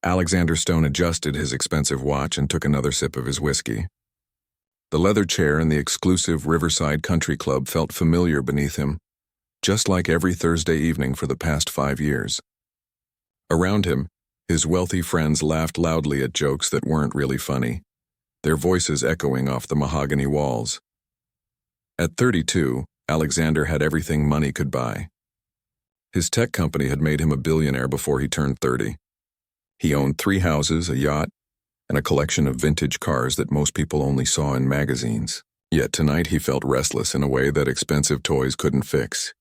Alexander Stone adjusted his expensive watch and took another sip of his whiskey. The leather chair in the exclusive Riverside Country Club felt familiar beneath him, just like every Thursday evening for the past 5 years. Around him, his wealthy friends laughed loudly at jokes that weren't really funny, their voices echoing off the mahogany walls. At 32, Alexander had everything money could buy. His tech company had made him a billionaire before he turned 30. He owned 3 houses, a yacht, and a collection of vintage cars that most people only saw in magazines. Yet tonight he felt restless in a way that expensive toys couldn't fix.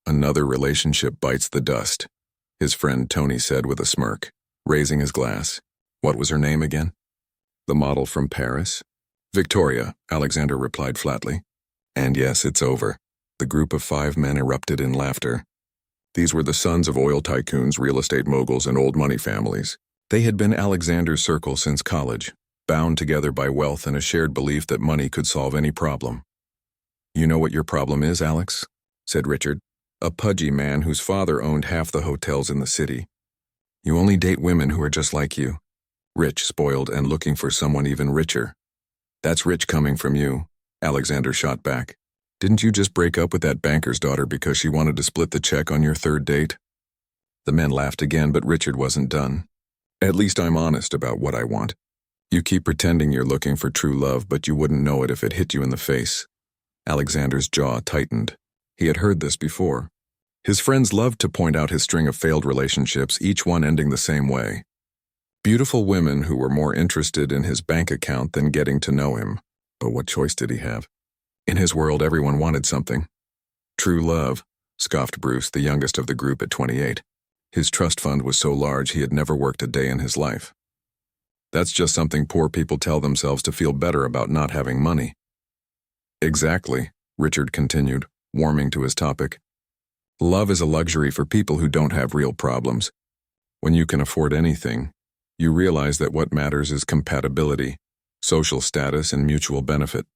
"Another relationship bites the dust," his friend Tony said with a smirk, raising his glass. "What was her name again?" "The model from Paris?" "Victoria," Alexander replied flatly. "And yes, it's over." The group of 5 men erupted in laughter. These were the sons of oil tycoons, real estate moguls, and old money families. They had been Alexander's circle since college, bound together by wealth and a shared belief that money could solve any problem. "You know what your problem is, Alex?" said Richard, a pudgy man whose father owned half the hotels in the city. "You only date women who are just like you. Rich, spoiled, and looking for someone even richer." "That's rich coming from you," Alexander shot back. "Didn't you just break up with that banker's daughter because she wanted to split the check on your 3rd date?" The men laughed again, but Richard wasn't done. "At least I'm honest about what I want. You keep pretending you're looking for true love, but you wouldn't know it if it hit you in the face." Alexander's jaw tightened. He had heard this before. His friends loved to point out his string of failed relationships, each one ending the same way. Beautiful women who were more interested in his bank account than getting to know him. But what choice did he have? In his world, everyone wanted something. "True love," scoffed Bruce, the youngest of the group at 28. His trust fund was so large he had never worked a day in his life. "That's just something poor people tell themselves to feel better about not having money." "Exactly," Richard continued, warming to his topic. "Love is a luxury for people who don't have real problems. When you can afford anything, you realize that what matters is compatibility, social status, and mutual benefit."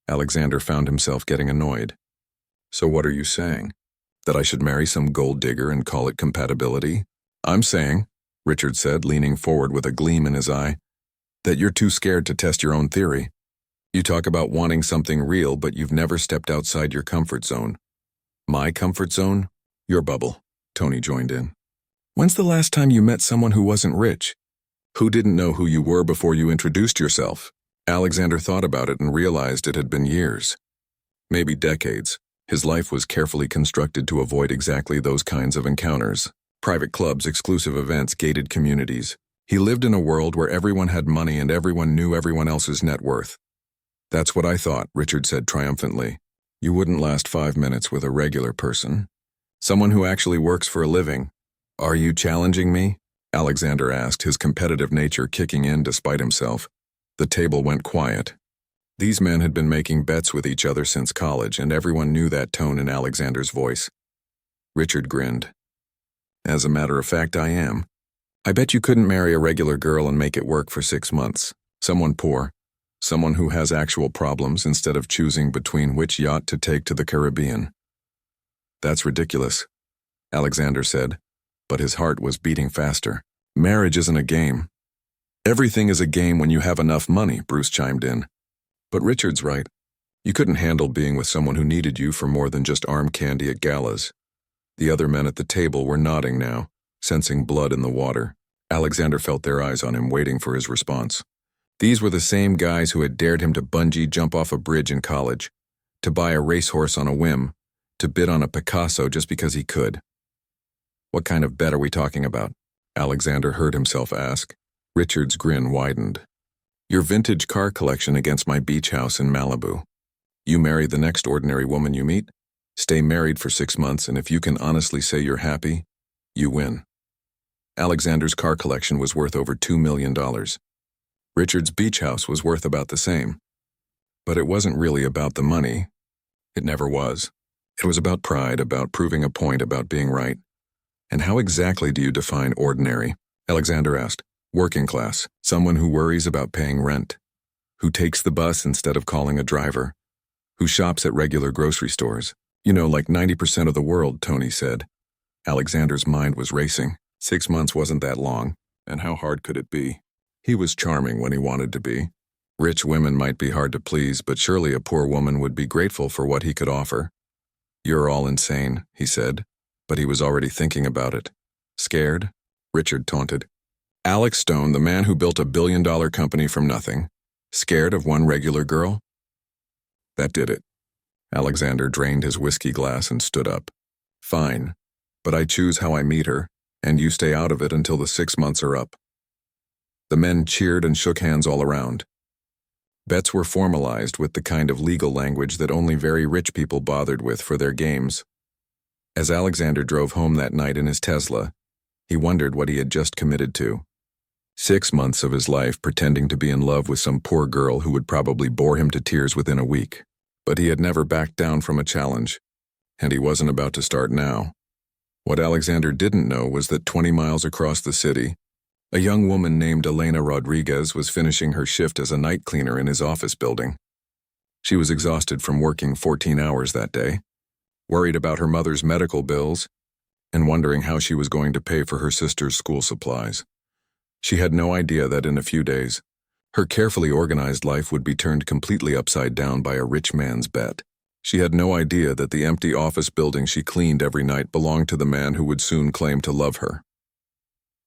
Alexander found himself getting annoyed. "So what are you saying? That I should marry some gold digger and call it compatibility?" "I'm saying," Richard said, leaning forward with a gleam in his eye, "that you're too scared to test your own theory. You talk about wanting something real, but you've never stepped outside your comfort zone." "My comfort zone?" "Your bubble," Tony joined in. "When's the last time you met someone who wasn't rich? Who didn't know who you were before you introduced yourself?" Alexander thought about it and realized it had been years. Maybe decades. His life was carefully constructed to avoid exactly those kinds of encounters. Private clubs, exclusive events, gated communities. He lived in a world where everyone had money and everyone knew everyone else's net worth. "That's what I thought," Richard said triumphantly. "You wouldn't last 5 minutes with a regular person. Someone who actually works for a living." "Are you challenging me?" Alexander asked, his competitive nature kicking in despite himself. The table went quiet. These men had been making bets with each other since college, and everyone knew that tone in Alexander's voice. Richard grinned. "As a matter of fact, I am. I bet you couldn't marry a regular girl and make it work for 6 months. Someone poor. Someone who has actual problems instead of choosing between which yacht to take to the Caribbean." "That's ridiculous," Alexander said, but his heart was beating faster. "Marriage isn't a game." "Everything is a game when you have enough money," Bruce chimed in. "But Richard's right. You couldn't handle being with someone who needed you for more than just arm candy at galas." The other men at the table were nodding now, sensing blood in the water. Alexander felt their eyes on him, waiting for his response. These were the same guys who had dared him to bungee jump off a bridge in college, to buy a racehorse on a whim, to bid on a Picasso just because he could. "What kind of bet are we talking about?" Alexander heard himself ask. Richard's grin widened. "Your vintage car collection against my beach house in Malibu. You marry the next ordinary woman you meet, stay married for 6 months, and if you can honestly say you're happy, you win." Alexander's car collection was worth over $2 million. Richard's beach house was worth about the same. But it wasn't really about the money. It never was. It was about pride, about proving a point, about being right. "And how exactly do you define ordinary?" Alexander asked. "Working class, someone who worries about paying rent, who takes the bus instead of calling a driver, who shops at regular grocery stores. You know, like 90% of the world," Tony said. Alexander's mind was racing. 6 months wasn't that long. and how hard could it be? He was charming when he wanted to be. Rich women might be hard to please, but surely a poor woman would be grateful for what he could offer. "You're all insane," he said, but he was already thinking about it. "Scared?" Richard taunted. Alex Stone, the man who built a billion-dollar company from nothing, scared of one regular girl? That did it. Alexander drained his whiskey glass and stood up. "Fine, but I choose how I meet her, and you stay out of it until the 6 months are up." The men cheered and shook hands all around. Bets were formalized with the kind of legal language that only very rich people bothered with for their games. As Alexander drove home that night in his Tesla, he wondered what he had just committed to. 6 months of his life pretending to be in love with some poor girl who would probably bore him to tears within a week. But he had never backed down from a challenge, and he wasn't about to start now. What Alexander didn't know was that 20 miles across the city, a young woman named Elena Rodriguez was finishing her shift as a night cleaner in his office building. She was exhausted from working 14 hours that day, worried about her mother's medical bills, and wondering how she was going to pay for her sister's school supplies. She had no idea that in a few days, her carefully organized life would be turned completely upside down by a rich man's bet. She had no idea that the empty office building she cleaned every night belonged to the man who would soon claim to love her.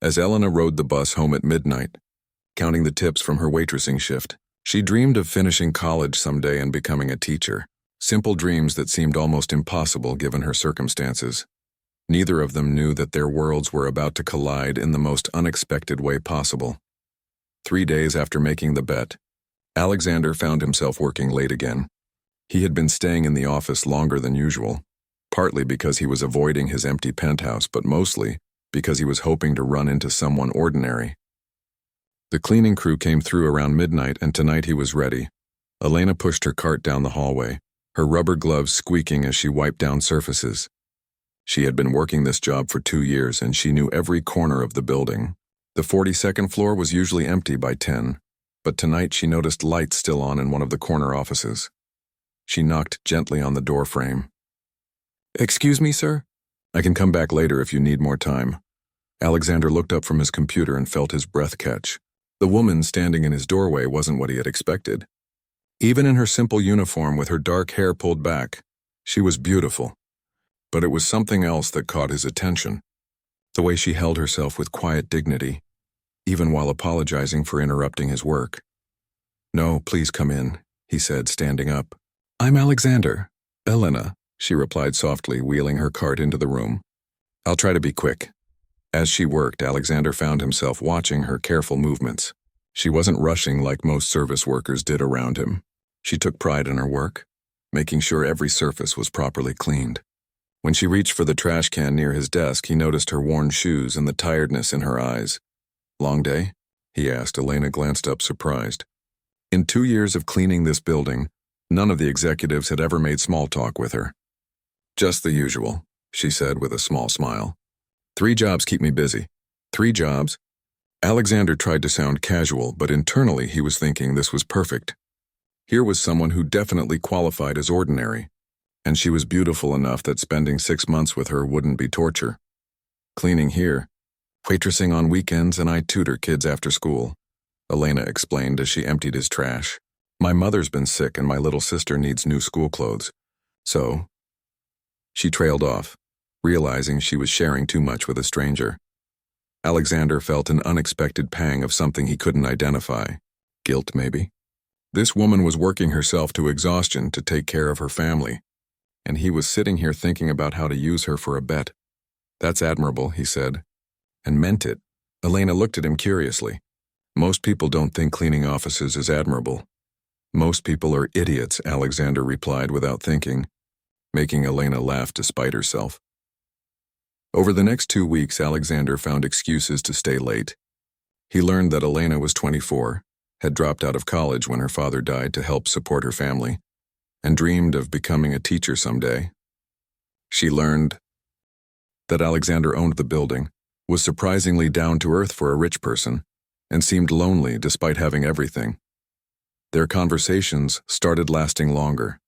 As Elena rode the bus home at midnight, counting the tips from her waitressing shift, she dreamed of finishing college someday and becoming a teacher. Simple dreams that seemed almost impossible given her circumstances. Neither of them knew that their worlds were about to collide in the most unexpected way possible. 3 days after making the bet, Alexander found himself working late again. He had been staying in the office longer than usual, partly because he was avoiding his empty penthouse, but mostly because he was hoping to run into someone ordinary. The cleaning crew came through around midnight, and tonight he was ready. Elena pushed her cart down the hallway, her rubber gloves squeaking as she wiped down surfaces. She had been working this job for 2 years, and she knew every corner of the building. The 42nd floor was usually empty by 10, but tonight she noticed lights still on in one of the corner offices. She knocked gently on the door frame. "Excuse me, sir? I can come back later if you need more time." Alexander looked up from his computer and felt his breath catch. The woman standing in his doorway wasn't what he had expected. Even in her simple uniform with her dark hair pulled back, she was beautiful. But it was something else that caught his attention. The way she held herself with quiet dignity, even while apologizing for interrupting his work. "No, please come in," he said, standing up. "I'm Alexander." "Elena," she replied softly, wheeling her cart into the room. "I'll try to be quick." As she worked, Alexander found himself watching her careful movements. She wasn't rushing like most service workers did around him. She took pride in her work, making sure every surface was properly cleaned. When she reached for the trash can near his desk, he noticed her worn shoes and the tiredness in her eyes. "Long day?" he asked. Elena glanced up, surprised. In 2 years of cleaning this building, none of the executives had ever made small talk with her. "Just the usual," she said with a small smile. 3 jobs keep me busy." 3 jobs? Alexander tried to sound casual, but internally he was thinking this was perfect. Here was someone who definitely qualified as ordinary, and she was beautiful enough that spending 6 months with her wouldn't be torture. "Cleaning here, waitressing on weekends, and I tutor kids after school," Elena explained as she emptied his trash. "My mother's been sick and my little sister needs new school clothes. So..." She trailed off, realizing she was sharing too much with a stranger. Alexander felt an unexpected pang of something he couldn't identify. Guilt, maybe? This woman was working herself to exhaustion to take care of her family, and he was sitting here thinking about how to use her for a bet. "That's admirable," he said, and meant it. Elena looked at him curiously. "Most people don't think cleaning offices is admirable." "Most people are idiots," Alexander replied without thinking, making Elena laugh despite herself. Over the next 2 weeks, Alexander found excuses to stay late. He learned that Elena was 24, had dropped out of college when her father died to help support her family, and dreamed of becoming a teacher someday. She learned that Alexander owned the building, was surprisingly down to earth for a rich person, and seemed lonely despite having everything. Their conversations started lasting longer.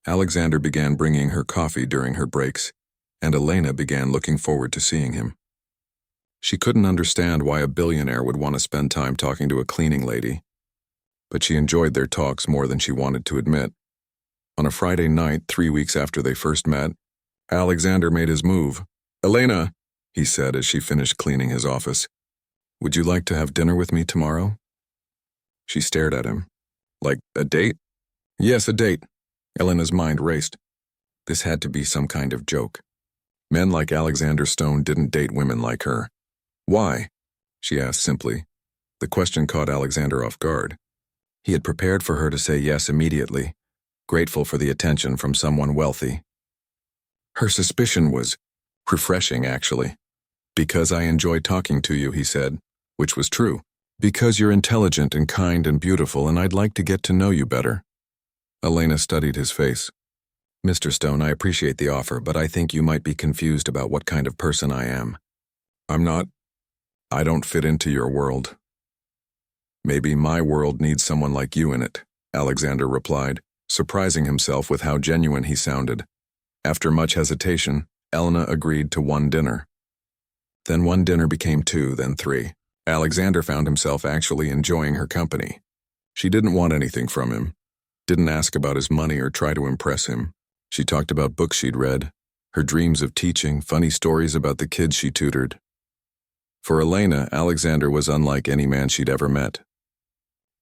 Alexander began bringing her coffee during her breaks, and Elena began looking forward to seeing him. She couldn't understand why a billionaire would want to spend time talking to a cleaning lady, but she enjoyed their talks more than she wanted to admit. On a Friday night, 3 weeks after they first met, Alexander made his move. "Elena," he said as she finished cleaning his office, "would you like to have dinner with me tomorrow?" She stared at him. "Like a date?" "Yes, a date." Elena's mind raced. This had to be some kind of joke. Men like Alexander Stone didn't date women like her. "Why?" she asked simply. The question caught Alexander off guard. He had prepared for her to say yes immediately, grateful for the attention from someone wealthy. Her suspicion was refreshing, actually. "Because I enjoy talking to you," he said, which was true. "Because you're intelligent and kind and beautiful, and I'd like to get to know you better." Elena studied his face. "Mr. Stone, I appreciate the offer, but I think you might be confused about what kind of person I am." "I'm not. I don't fit into your world." "Maybe my world needs someone like you in it," Alexander replied, surprising himself with how genuine he sounded. After much hesitation, Elena agreed to one dinner. Then one dinner became 2, then 3. Alexander found himself actually enjoying her company. She didn't want anything from him, didn't ask about his money or try to impress him. She talked about books she'd read, her dreams of teaching, funny stories about the kids she tutored. For Elena, Alexander was unlike any man she'd ever met.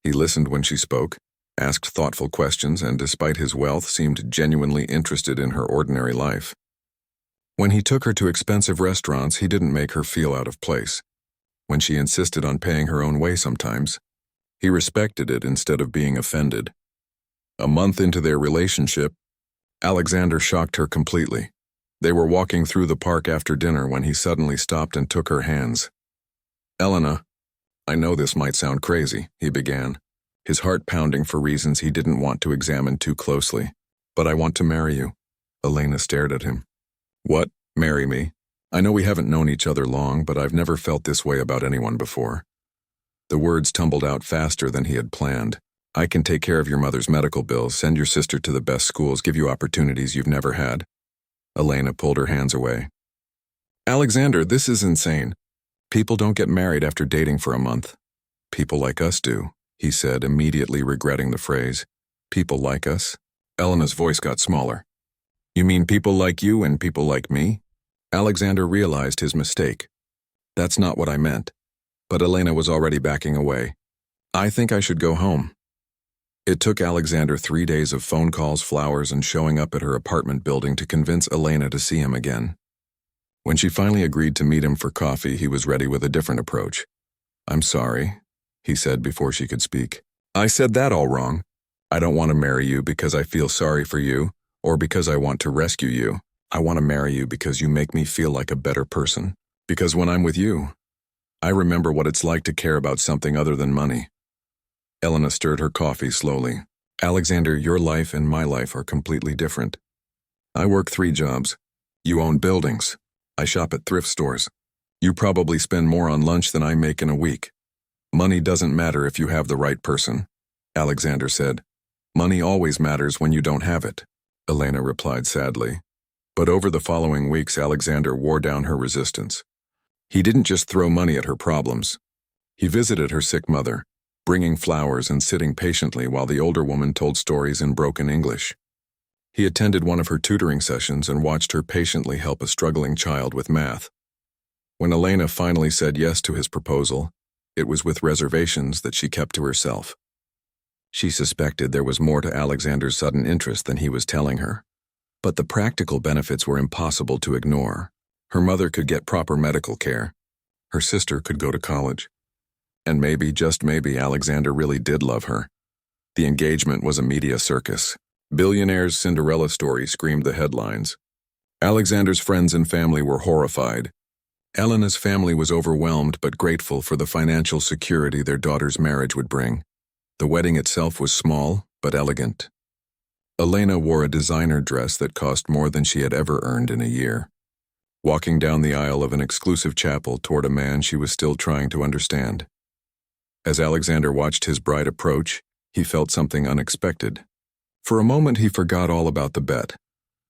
He listened when she spoke, asked thoughtful questions, and despite his wealth, seemed genuinely interested in her ordinary life. When he took her to expensive restaurants, he didn't make her feel out of place. When she insisted on paying her own way sometimes, he respected it instead of being offended. A month into their relationship, Alexander shocked her completely. They were walking through the park after dinner when he suddenly stopped and took her hands. "Elena, I know this might sound crazy," he began, his heart pounding for reasons he didn't want to examine too closely. "But I want to marry you." Elena stared at him. "What? Marry me? I know we haven't known each other long, but I've never felt this way about anyone before." The words tumbled out faster than he had planned. "I can take care of your mother's medical bills, send your sister to the best schools, give you opportunities you've never had." Elena pulled her hands away. "Alexander, this is insane. People don't get married after dating for a month." "People like us do," he said, immediately regretting the phrase. "People like us?" Elena's voice got smaller. "You mean people like you and people like me?" Alexander realized his mistake. "That's not what I meant." But Elena was already backing away. "I think I should go home." It took Alexander 3 days of phone calls, flowers, and showing up at her apartment building to convince Elena to see him again. When she finally agreed to meet him for coffee, he was ready with a different approach. "I'm sorry," he said before she could speak. "I said that all wrong. I don't want to marry you because I feel sorry for you or because I want to rescue you. I want to marry you because you make me feel like a better person. Because when I'm with you, I remember what it's like to care about something other than money." Elena stirred her coffee slowly. "Alexander, your life and my life are completely different. I work 3 jobs. You own buildings. I shop at thrift stores. You probably spend more on lunch than I make in a week. Money doesn't matter if you have the right person," Alexander said. "Money always matters when you don't have it," Elena replied sadly. But over the following weeks, Alexander wore down her resistance. He didn't just throw money at her problems. He visited her sick mother, bringing flowers and sitting patiently while the older woman told stories in broken English. He attended one of her tutoring sessions and watched her patiently help a struggling child with math. When Elena finally said yes to his proposal, it was with reservations that she kept to herself. She suspected there was more to Alexander's sudden interest than he was telling her. But the practical benefits were impossible to ignore. Her mother could get proper medical care. Her sister could go to college. And maybe, just maybe, Alexander really did love her. The engagement was a media circus. "Billionaire's Cinderella Story" screamed the headlines. Alexander's friends and family were horrified. Elena's family was overwhelmed but grateful for the financial security their daughter's marriage would bring. The wedding itself was small but elegant. Elena wore a designer dress that cost more than she had ever earned in a year, walking down the aisle of an exclusive chapel toward a man she was still trying to understand. As Alexander watched his bride approach, he felt something unexpected. For a moment he forgot all about the bet,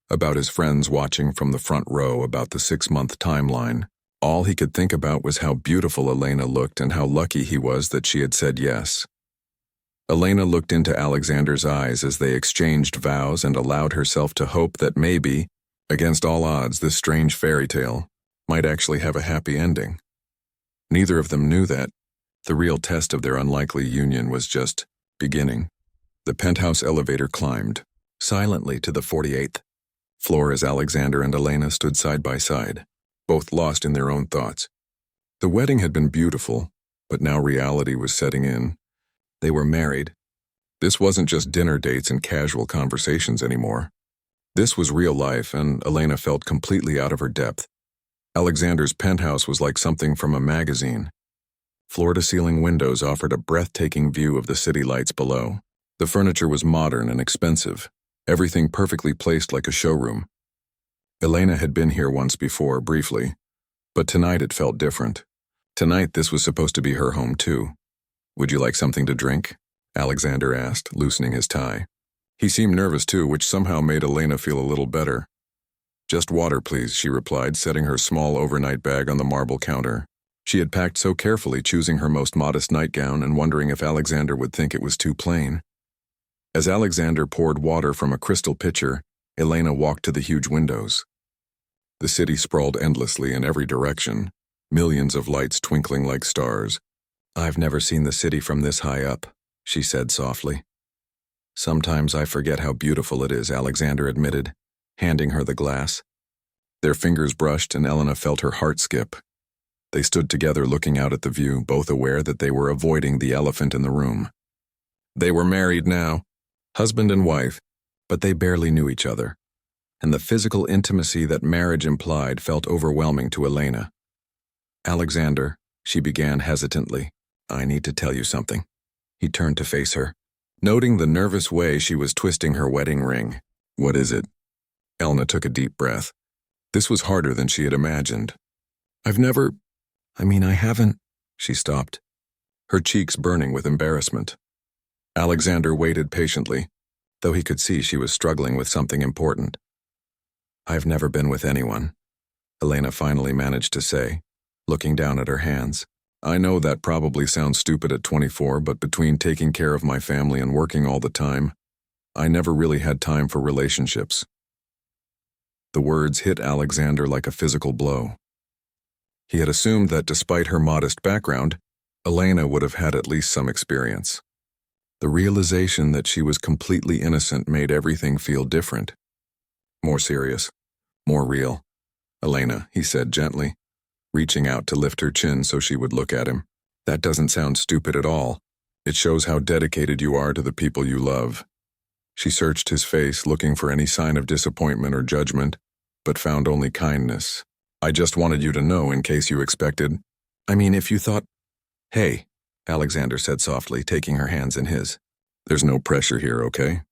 about his friends watching from the front row, about the 6-month timeline. All he could think about was how beautiful Elena looked and how lucky he was that she had said yes. Elena looked into Alexander's eyes as they exchanged vows and allowed herself to hope that maybe, against all odds, this strange fairy tale might actually have a happy ending. Neither of them knew that. The real test of their unlikely union was just beginning. The penthouse elevator climbed silently to the 48th floor as Alexander and Elena stood side by side, both lost in their own thoughts. The wedding had been beautiful, but now reality was setting in. They were married. This wasn't just dinner dates and casual conversations anymore. This was real life, and Elena felt completely out of her depth. Alexander's penthouse was like something from a magazine. Floor-to-ceiling windows offered a breathtaking view of the city lights below. The furniture was modern and expensive, everything perfectly placed like a showroom. Elena had been here once before, briefly, but tonight it felt different. Tonight this was supposed to be her home too. "Would you like something to drink?" Alexander asked, loosening his tie. He seemed nervous too, which somehow made Elena feel a little better. "Just water, please," she replied, setting her small overnight bag on the marble counter. She had packed so carefully, choosing her most modest nightgown and wondering if Alexander would think it was too plain. As Alexander poured water from a crystal pitcher, Elena walked to the huge windows. The city sprawled endlessly in every direction, millions of lights twinkling like stars. "I've never seen the city from this high up," she said softly. "Sometimes I forget how beautiful it is," Alexander admitted, handing her the glass. Their fingers brushed and Elena felt her heart skip. They stood together looking out at the view, both aware that they were avoiding the elephant in the room. They were married now, husband and wife, but they barely knew each other, and the physical intimacy that marriage implied felt overwhelming to Elena. "Alexander," she began hesitantly, "I need to tell you something." He turned to face her, noting the nervous way she was twisting her wedding ring. "What is it?" Elena took a deep breath. This was harder than she had imagined. I haven't," she stopped, her cheeks burning with embarrassment. Alexander waited patiently, though he could see she was struggling with something important. "I've never been with anyone," Elena finally managed to say, looking down at her hands. "I know that probably sounds stupid at 24, but between taking care of my family and working all the time, I never really had time for relationships." The words hit Alexander like a physical blow. He had assumed that despite her modest background, Elena would have had at least some experience. The realization that she was completely innocent made everything feel different. More serious, more real. "Elena," he said gently, reaching out to lift her chin so she would look at him. "That doesn't sound stupid at all. It shows how dedicated you are to the people you love." She searched his face, looking for any sign of disappointment or judgment, but found only kindness. "I just wanted you to know in case you expected. If you thought—" "Hey," Alexander said softly, taking her hands in his. "There's no pressure here, okay?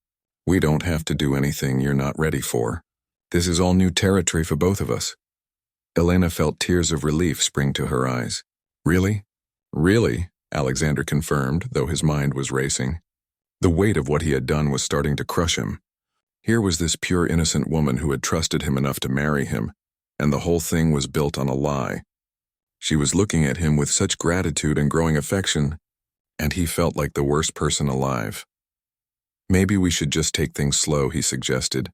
We don't have to do anything you're not ready for. This is all new territory for both of us." Elena felt tears of relief spring to her eyes. "Really?" "Really," Alexander confirmed, though his mind was racing. The weight of what he had done was starting to crush him. Here was this pure innocent woman who had trusted him enough to marry him, and the whole thing was built on a lie. She was looking at him with such gratitude and growing affection, and he felt like the worst person alive. "Maybe we should just take things slow," he suggested,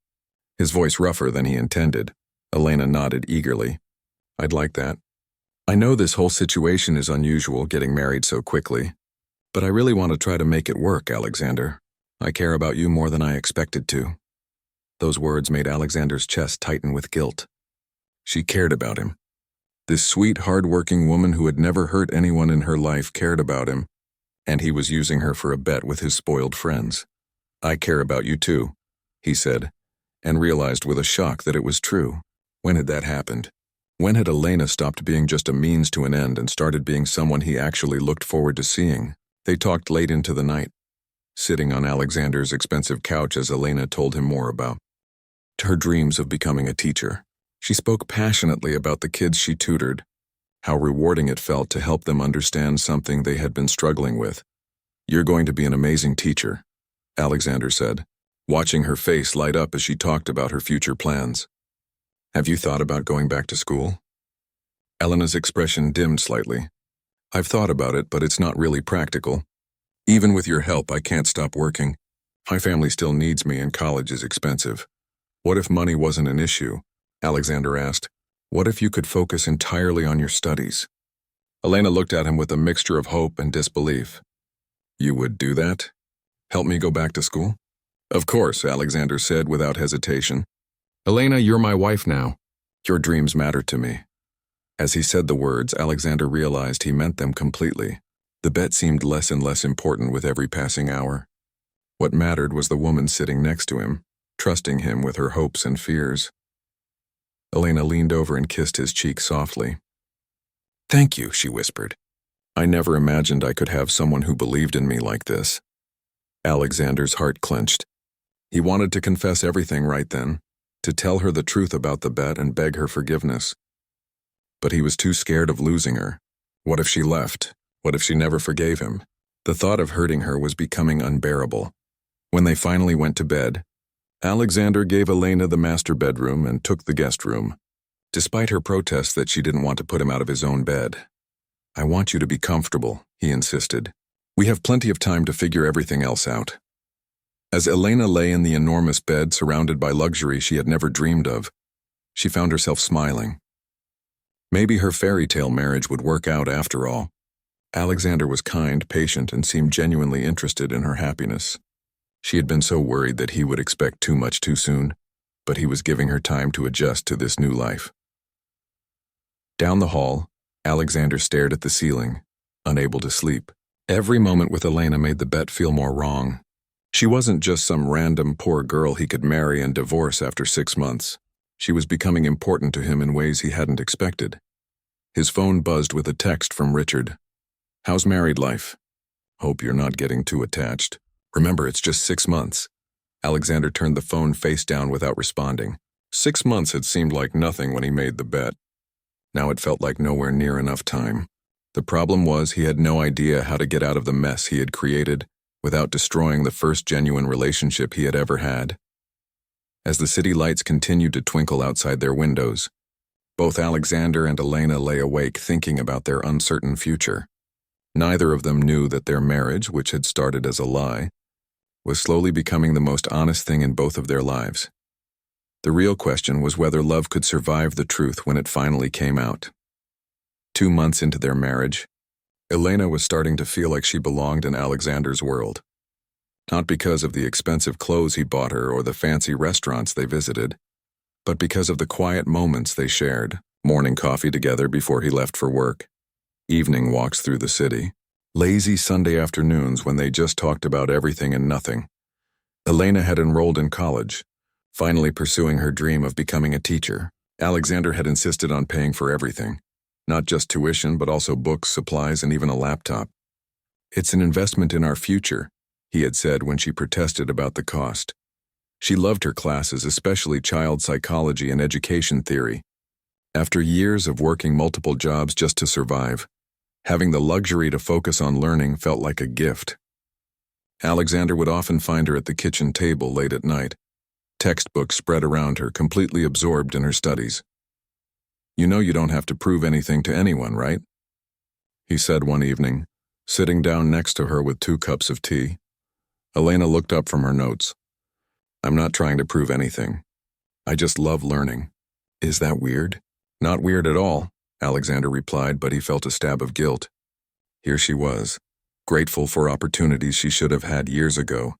his voice rougher than he intended. Elena nodded eagerly. "I'd like that. I know this whole situation is unusual, getting married so quickly, but I really want to try to make it work, Alexander. I care about you more than I expected to." Those words made Alexander's chest tighten with guilt. She cared about him. This sweet, hard-working woman who had never hurt anyone in her life cared about him, and he was using her for a bet with his spoiled friends. "I care about you too," he said, and realized with a shock that it was true. When had that happened? When had Elena stopped being just a means to an end and started being someone he actually looked forward to seeing? They talked late into the night, sitting on Alexander's expensive couch as Elena told him more about her dreams of becoming a teacher. She spoke passionately about the kids she tutored, how rewarding it felt to help them understand something they had been struggling with. "You're going to be an amazing teacher," Alexander said, watching her face light up as she talked about her future plans. "Have you thought about going back to school?" Elena's expression dimmed slightly. I've thought about it, but it's not really practical. Even with your help, I can't stop working. My family still needs me and college is expensive. What if money wasn't an issue? Alexander asked. What if you could focus entirely on your studies? Elena looked at him with a mixture of hope and disbelief. You would do that? Help me go back to school? Of course, Alexander said without hesitation. Elena, you're my wife now. Your dreams matter to me. As he said the words, Alexander realized he meant them completely. The bet seemed less and less important with every passing hour. What mattered was the woman sitting next to him, trusting him with her hopes and fears. Elena leaned over and kissed his cheek softly. Thank you, she whispered. I never imagined I could have someone who believed in me like this. Alexander's heart clenched. He wanted to confess everything right then, to tell her the truth about the bet and beg her forgiveness. But he was too scared of losing her. What if she left? What if she never forgave him? The thought of hurting her was becoming unbearable. When they finally went to bed, Alexander gave Elena the master bedroom and took the guest room, despite her protests that she didn't want to put him out of his own bed. I want you to be comfortable, he insisted. We have plenty of time to figure everything else out. As Elena lay in the enormous bed surrounded by luxury she had never dreamed of, she found herself smiling. Maybe her fairy tale marriage would work out after all. Alexander was kind, patient, and seemed genuinely interested in her happiness. She had been so worried that he would expect too much too soon, but he was giving her time to adjust to this new life. Down the hall, Alexander stared at the ceiling, unable to sleep. Every moment with Elena made the bet feel more wrong. She wasn't just some random poor girl he could marry and divorce after 6 months. She was becoming important to him in ways he hadn't expected. His phone buzzed with a text from Richard. How's married life? Hope you're not getting too attached. Remember, it's just 6 months. Alexander turned the phone face down without responding. 6 months had seemed like nothing when he made the bet. Now it felt like nowhere near enough time. The problem was he had no idea how to get out of the mess he had created without destroying the first genuine relationship he had ever had. As the city lights continued to twinkle outside their windows, both Alexander and Elena lay awake thinking about their uncertain future. Neither of them knew that their marriage, which had started as a lie, was slowly becoming the most honest thing in both of their lives. The real question was whether love could survive the truth when it finally came out. 2 months into their marriage, Elena was starting to feel like she belonged in Alexander's world. Not because of the expensive clothes he bought her or the fancy restaurants they visited, but because of the quiet moments they shared, morning coffee together before he left for work, evening walks through the city, lazy Sunday afternoons when they just talked about everything and nothing. Elena had enrolled in college, finally pursuing her dream of becoming a teacher. Alexander had insisted on paying for everything, not just tuition but also books, supplies, and even a laptop. It's an investment in our future, he had said when she protested about the cost. She loved her classes, especially child psychology and education theory. After years of working multiple jobs just to survive, having the luxury to focus on learning felt like a gift. Alexander would often find her at the kitchen table late at night, textbooks spread around her, completely absorbed in her studies. You know you don't have to prove anything to anyone, right? He said one evening, sitting down next to her with 2 cups of tea. Elena looked up from her notes. I'm not trying to prove anything. I just love learning. Is that weird? Not weird at all, Alexander replied, but he felt a stab of guilt. Here she was, grateful for opportunities she should have had years ago,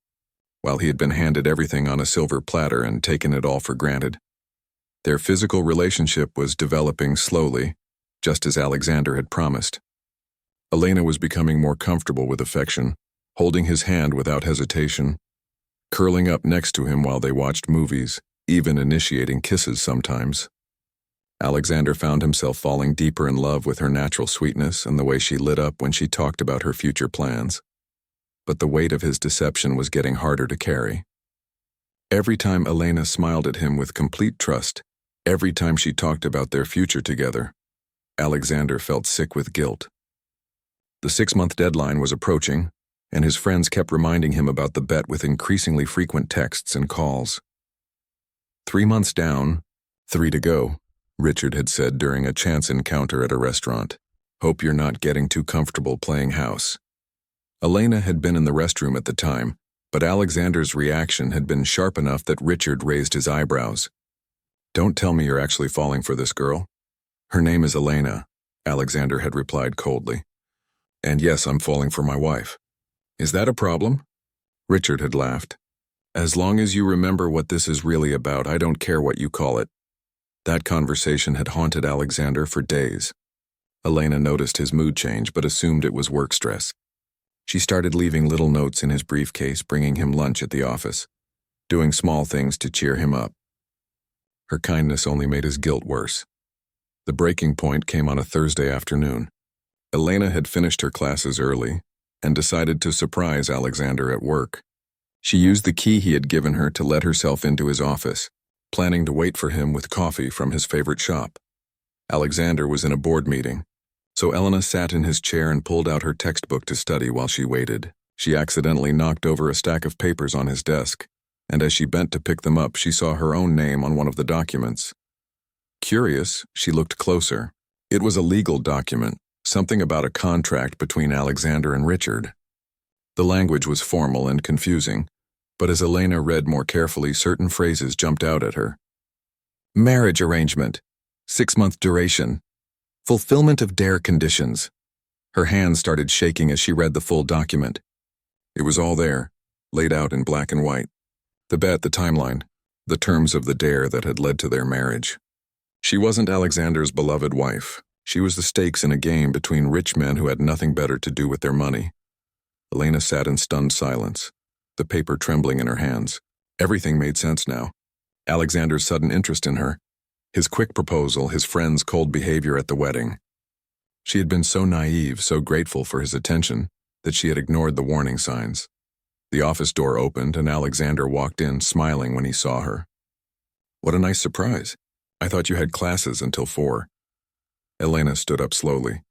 while he had been handed everything on a silver platter and taken it all for granted. Their physical relationship was developing slowly, just as Alexander had promised. Elena was becoming more comfortable with affection, holding his hand without hesitation, curling up next to him while they watched movies, even initiating kisses sometimes. Alexander found himself falling deeper in love with her natural sweetness and the way she lit up when she talked about her future plans. But the weight of his deception was getting harder to carry. Every time Elena smiled at him with complete trust, every time she talked about their future together, Alexander felt sick with guilt. The 6-month deadline was approaching, and his friends kept reminding him about the bet with increasingly frequent texts and calls. 3 months down, 3 to go, Richard had said during a chance encounter at a restaurant. Hope you're not getting too comfortable playing house. Elena had been in the restroom at the time, but Alexander's reaction had been sharp enough that Richard raised his eyebrows. Don't tell me you're actually falling for this girl. Her name is Elena, Alexander had replied coldly. And yes, I'm falling for my wife. Is that a problem? Richard had laughed. As long as you remember what this is really about, I don't care what you call it. That conversation had haunted Alexander for days. Elena noticed his mood change but assumed it was work stress. She started leaving little notes in his briefcase, bringing him lunch at the office, doing small things to cheer him up. Her kindness only made his guilt worse. The breaking point came on a Thursday afternoon. Elena had finished her classes early and decided to surprise Alexander at work. She used the key he had given her to let herself into his office, planning to wait for him with coffee from his favorite shop. Alexander was in a board meeting, so Elena sat in his chair and pulled out her textbook to study while she waited. She accidentally knocked over a stack of papers on his desk, and as she bent to pick them up, she saw her own name on one of the documents. Curious, she looked closer. It was a legal document, something about a contract between Alexander and Richard. The language was formal and confusing, but as Elena read more carefully, certain phrases jumped out at her. Marriage arrangement, 6-month duration, fulfillment of dare conditions. Her hands started shaking as she read the full document. It was all there, laid out in black and white. The bet, the timeline, the terms of the dare that had led to their marriage. She wasn't Alexander's beloved wife. She was the stakes in a game between rich men who had nothing better to do with their money. Elena sat in stunned silence, the paper trembling in her hands. Everything made sense now. Alexander's sudden interest in her, his quick proposal, his friend's cold behavior at the wedding. She had been so naive, so grateful for his attention, that she had ignored the warning signs. The office door opened and Alexander walked in, smiling when he saw her. What a nice surprise. I thought you had classes until 4. Elena stood up slowly,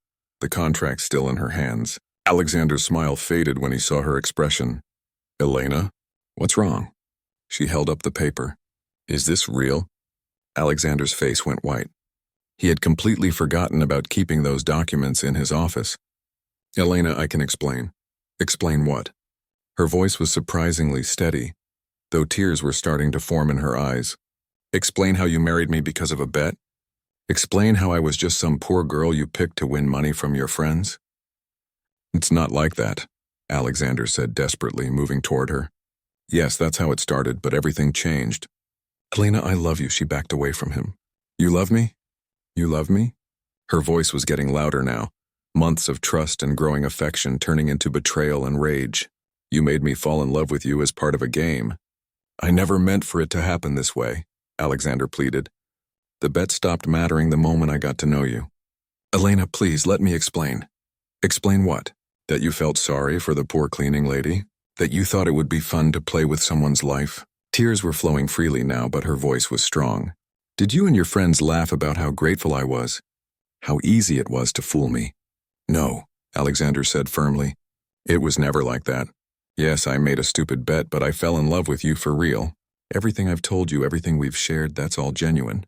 the contract still in her hands. Alexander's smile faded when he saw her expression. Elena, what's wrong? She held up the paper. Is this real? Alexander's face went white. He had completely forgotten about keeping those documents in his office. Elena, I can explain. Explain what? Her voice was surprisingly steady, though tears were starting to form in her eyes. Explain how you married me because of a bet? Explain how I was just some poor girl you picked to win money from your friends? It's not like that, Alexander said desperately, moving toward her. Yes, that's how it started, but everything changed. Elena, I love you, she backed away from him. You love me? You love me? Her voice was getting louder now, months of trust and growing affection turning into betrayal and rage. You made me fall in love with you as part of a game. I never meant for it to happen this way, Alexander pleaded. The bet stopped mattering the moment I got to know you. Elena, please, let me explain. Explain what? That you felt sorry for the poor cleaning lady? That you thought it would be fun to play with someone's life? Tears were flowing freely now, but her voice was strong. Did you and your friends laugh about how grateful I was? How easy it was to fool me? No, Alexander said firmly. It was never like that. Yes, I made a stupid bet, but I fell in love with you for real. Everything I've told you, everything we've shared, that's all genuine.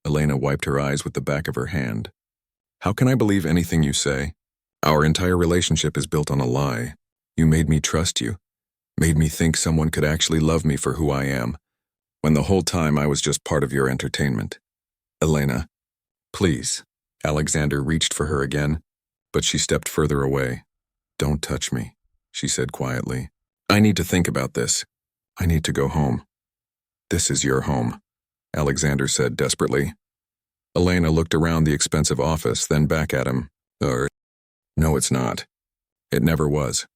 Elena wiped her eyes with the back of her hand. How can I believe anything you say? Our entire relationship is built on a lie. You made me trust you. Made me think someone could actually love me for who I am, when the whole time I was just part of your entertainment. Elena, please. Alexander reached for her again, but she stepped further away. Don't touch me, she said quietly. I need to think about this. I need to go home. This is your home, Alexander said desperately. Elena looked around the expensive office, then back at him. No, it's not. It never was.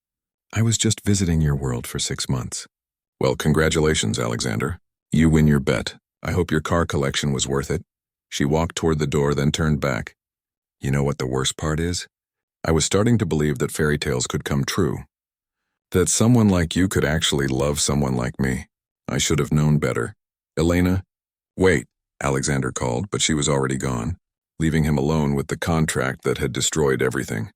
I was just visiting your world for 6 months. Well, congratulations, Alexander. You win your bet. I hope your car collection was worth it. She walked toward the door, then turned back. You know what the worst part is? I was starting to believe that fairy tales could come true. That someone like you could actually love someone like me. I should have known better. Elena? Wait, Alexander called, but she was already gone, leaving him alone with the contract that had destroyed everything.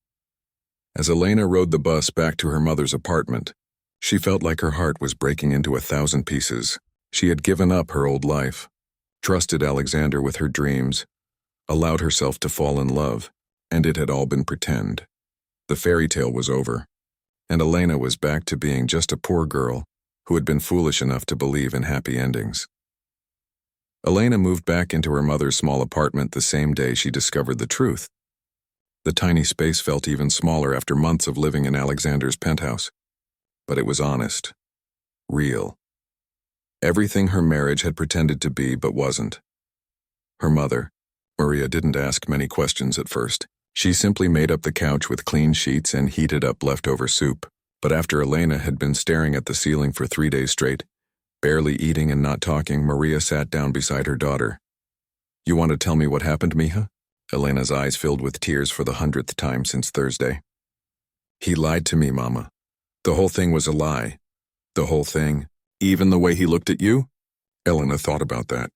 As Elena rode the bus back to her mother's apartment, she felt like her heart was breaking into 1,000 pieces. She had given up her old life, trusted Alexander with her dreams, allowed herself to fall in love, and it had all been pretend. The fairy tale was over, and Elena was back to being just a poor girl who had been foolish enough to believe in happy endings. Elena moved back into her mother's small apartment the same day she discovered the truth. The tiny space felt even smaller after months of living in Alexander's penthouse. But it was honest. Real. Everything her marriage had pretended to be but wasn't. Her mother, Maria, didn't ask many questions at first. She simply made up the couch with clean sheets and heated up leftover soup. But after Elena had been staring at the ceiling for 3 days straight, barely eating and not talking, Maria sat down beside her daughter. "You want to tell me what happened, Mija?" Elena's eyes filled with tears for the 100th time since Thursday. "He lied to me, Mama. The whole thing was a lie. The whole thing. Even the way he looked at you?" Elena thought about that.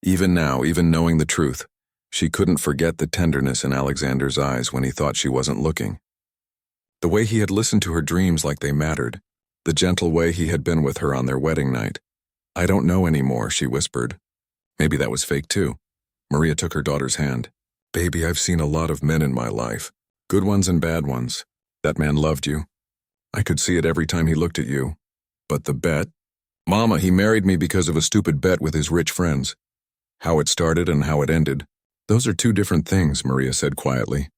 Even now, even knowing the truth, she couldn't forget the tenderness in Alexander's eyes when he thought she wasn't looking. The way he had listened to her dreams like they mattered. The gentle way he had been with her on their wedding night. "I don't know anymore," she whispered. Maybe that was fake too. Maria took her daughter's hand. "Baby, I've seen a lot of men in my life. Good ones and bad ones. That man loved you. I could see it every time he looked at you. But the bet? Mama, he married me because of a stupid bet with his rich friends. How it started and how it ended. Those are two different things," Maria said quietly.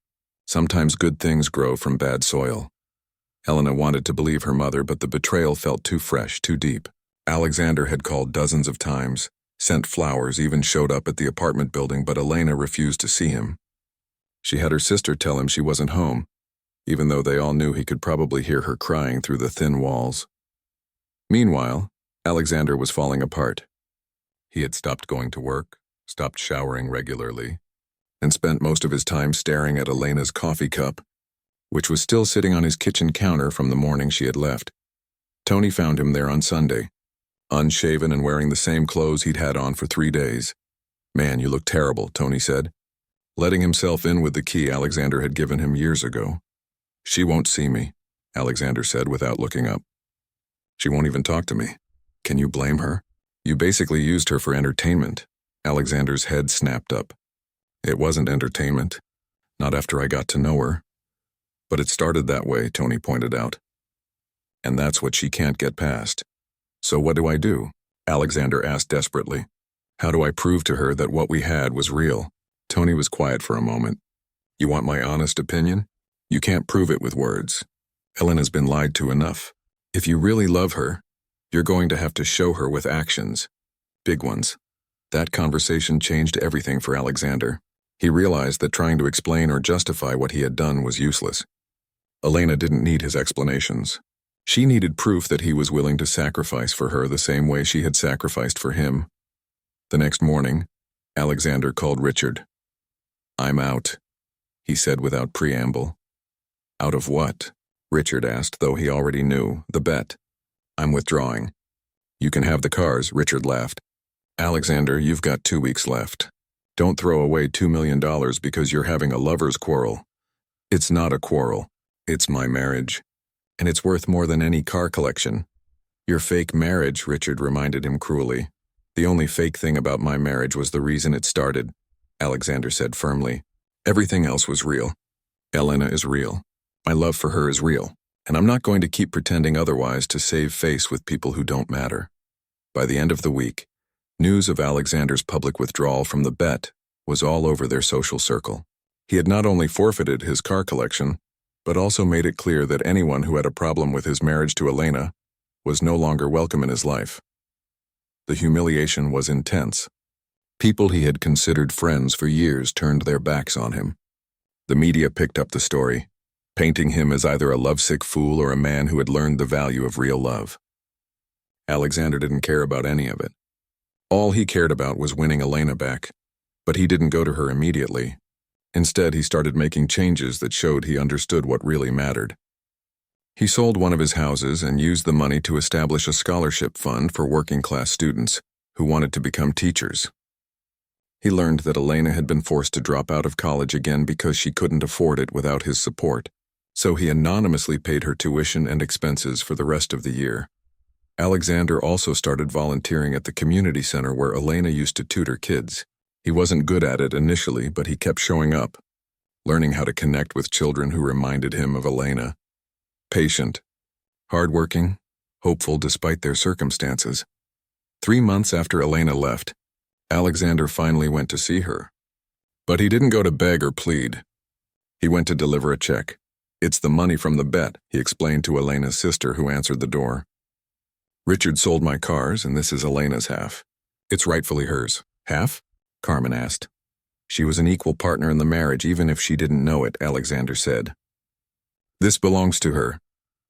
"Sometimes good things grow from bad soil." Elena wanted to believe her mother, but the betrayal felt too fresh, too deep. Alexander had called dozens of times, sent flowers, even showed up at the apartment building, but Elena refused to see him. She had her sister tell him she wasn't home, even though they all knew he could probably hear her crying through the thin walls. Meanwhile, Alexander was falling apart. He had stopped going to work, stopped showering regularly, and spent most of his time staring at Elena's coffee cup, which was still sitting on his kitchen counter from the morning she had left. Tony found him there on Sunday, unshaven and wearing the same clothes he'd had on for 3 days. "Man, you look terrible," Tony said, letting himself in with the key Alexander had given him years ago. "She won't see me," Alexander said without looking up. "She won't even talk to me. Can you blame her? You basically used her for entertainment." Alexander's head snapped up. "It wasn't entertainment. Not after I got to know her. But it started that way," Tony pointed out. "And that's what she can't get past." "So what do I do?" Alexander asked desperately. "How do I prove to her that what we had was real?" Tony was quiet for a moment. "You want my honest opinion? You can't prove it with words. Elena's been lied to enough. If you really love her, you're going to have to show her with actions. Big ones." That conversation changed everything for Alexander. He realized that trying to explain or justify what he had done was useless. Elena didn't need his explanations. She needed proof that he was willing to sacrifice for her the same way she had sacrificed for him. The next morning, Alexander called Richard. "I'm out," he said without preamble. "Out of what?" Richard asked, though he already knew. "The bet. I'm withdrawing." "You can have the cars," Richard laughed. "Alexander, you've got 2 weeks left. Don't throw away $2 million because you're having a lover's quarrel. It's not a quarrel. It's my marriage. And it's worth more than any car collection." "Your fake marriage," Richard reminded him cruelly. "The only fake thing about my marriage was the reason it started," Alexander said firmly. "Everything else was real. Elena is real. My love for her is real. And I'm not going to keep pretending otherwise to save face with people who don't matter." By the end of the week, news of Alexander's public withdrawal from the bet was all over their social circle. He had not only forfeited his car collection, but also made it clear that anyone who had a problem with his marriage to Elena was no longer welcome in his life. The humiliation was intense. People he had considered friends for years turned their backs on him. The media picked up the story, painting him as either a lovesick fool or a man who had learned the value of real love. Alexander didn't care about any of it. All he cared about was winning Elena back, but he didn't go to her immediately. Instead, he started making changes that showed he understood what really mattered. He sold one of his houses and used the money to establish a scholarship fund for working-class students who wanted to become teachers. He learned that Elena had been forced to drop out of college again because she couldn't afford it without his support, so he anonymously paid her tuition and expenses for the rest of the year. Alexander also started volunteering at the community center where Elena used to tutor kids. He wasn't good at it initially, but he kept showing up, learning how to connect with children who reminded him of Elena. Patient, hardworking, hopeful despite their circumstances. 3 months after Elena left, Alexander finally went to see her. But he didn't go to beg or plead. He went to deliver a check. "It's the money from the bet," he explained to Elena's sister who answered the door. "Richard sold my cars, and this is Elena's half. It's rightfully hers." "Half?" Carmen asked. "She was an equal partner in the marriage, even if she didn't know it," Alexander said. "This belongs to her."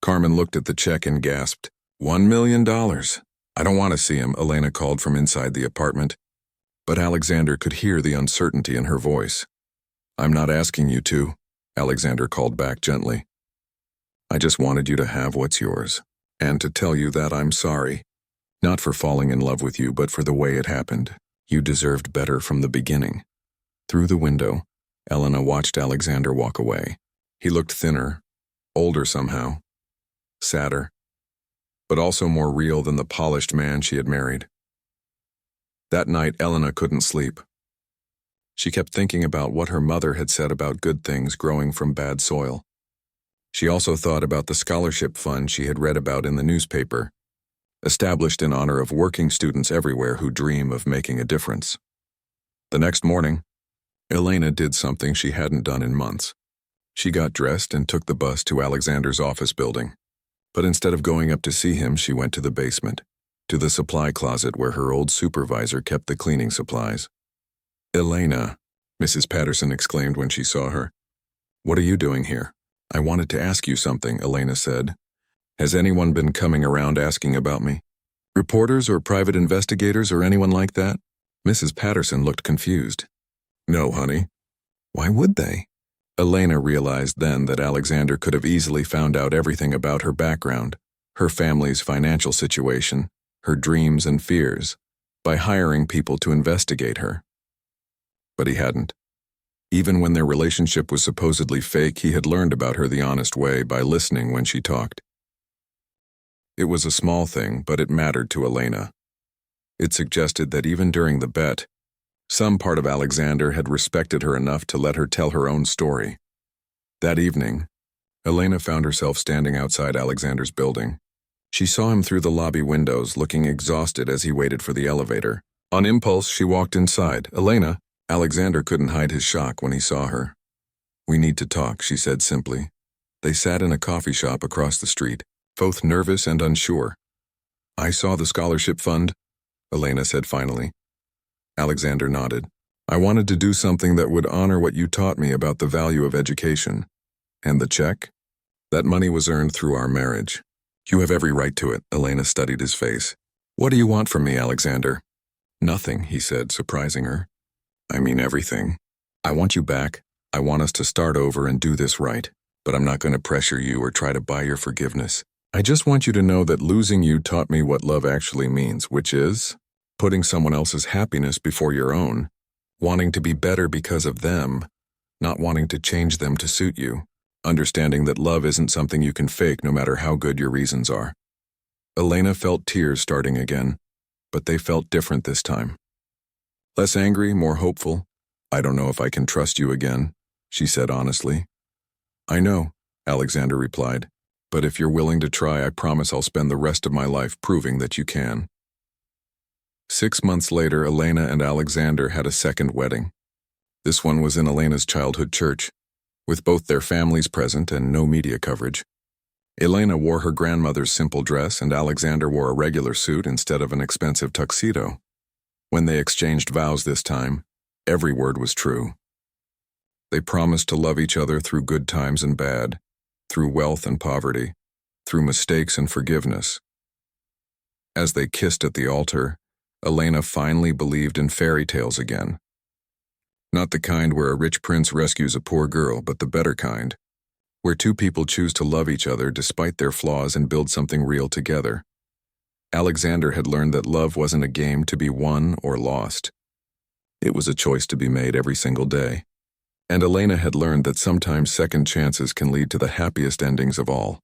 Carmen looked at the check and gasped. $1 million. "I don't want to see him," Elena called from inside the apartment. But Alexander could hear the uncertainty in her voice. "I'm not asking you to," Alexander called back gently. "I just wanted you to have what's yours. And to tell you that I'm sorry. Not for falling in love with you, but for the way it happened. You deserved better from the beginning." Through the window, Elena watched Alexander walk away. He looked thinner, older somehow, sadder, but also more real than the polished man she had married. That night, Elena couldn't sleep. She kept thinking about what her mother had said about good things growing from bad soil. She also thought about the scholarship fund she had read about in the newspaper, established in honor of working students everywhere who dream of making a difference. The next morning, Elena did something she hadn't done in months. She got dressed and took the bus to Alexander's office building. But instead of going up to see him, she went to the basement, to the supply closet where her old supervisor kept the cleaning supplies. "Elena," Mrs. Patterson exclaimed when she saw her. "What are you doing here?" "I wanted to ask you something," Elena said. "Has anyone been coming around asking about me? Reporters or private investigators or anyone like that?" Mrs. Patterson looked confused. "No, honey." "Why would they?" Elena realized then that Alexander could have easily found out everything about her background, her family's financial situation, her dreams and fears, by hiring people to investigate her. But he hadn't. Even when their relationship was supposedly fake, he had learned about her the honest way by listening when she talked. It was a small thing, but it mattered to Elena. It suggested that even during the bet, some part of Alexander had respected her enough to let her tell her own story. That evening, Elena found herself standing outside Alexander's building. She saw him through the lobby windows, looking exhausted as he waited for the elevator. On impulse, she walked inside. "Elena," Alexander couldn't hide his shock when he saw her. "We need to talk," she said simply. They sat in a coffee shop across the street, both nervous and unsure. "I saw the scholarship fund," Elena said finally. Alexander nodded. "I wanted to do something that would honor what you taught me about the value of education. And the check? That money was earned through our marriage. You have every right to it." Elena studied his face. "What do you want from me, Alexander?" "Nothing," he said, surprising her. "I mean everything. I want you back. I want us to start over and do this right. But I'm not going to pressure you or try to buy your forgiveness. I just want you to know that losing you taught me what love actually means, which is putting someone else's happiness before your own, wanting to be better because of them, not wanting to change them to suit you, understanding that love isn't something you can fake no matter how good your reasons are." Elena felt tears starting again, but they felt different this time. Less angry, more hopeful. "I don't know if I can trust you again," she said honestly. "I know," Alexander replied, "but if you're willing to try, I promise I'll spend the rest of my life proving that you can." 6 months later, Elena and Alexander had a second wedding. This one was in Elena's childhood church, with both their families present and no media coverage. Elena wore her grandmother's simple dress and Alexander wore a regular suit instead of an expensive tuxedo. When they exchanged vows this time, every word was true. They promised to love each other through good times and bad, through wealth and poverty, through mistakes and forgiveness. As they kissed at the altar, Elena finally believed in fairy tales again. Not the kind where a rich prince rescues a poor girl, but the better kind, where two people choose to love each other despite their flaws and build something real together. Alexander had learned that love wasn't a game to be won or lost. It was a choice to be made every single day. And Elena had learned that sometimes second chances can lead to the happiest endings of all.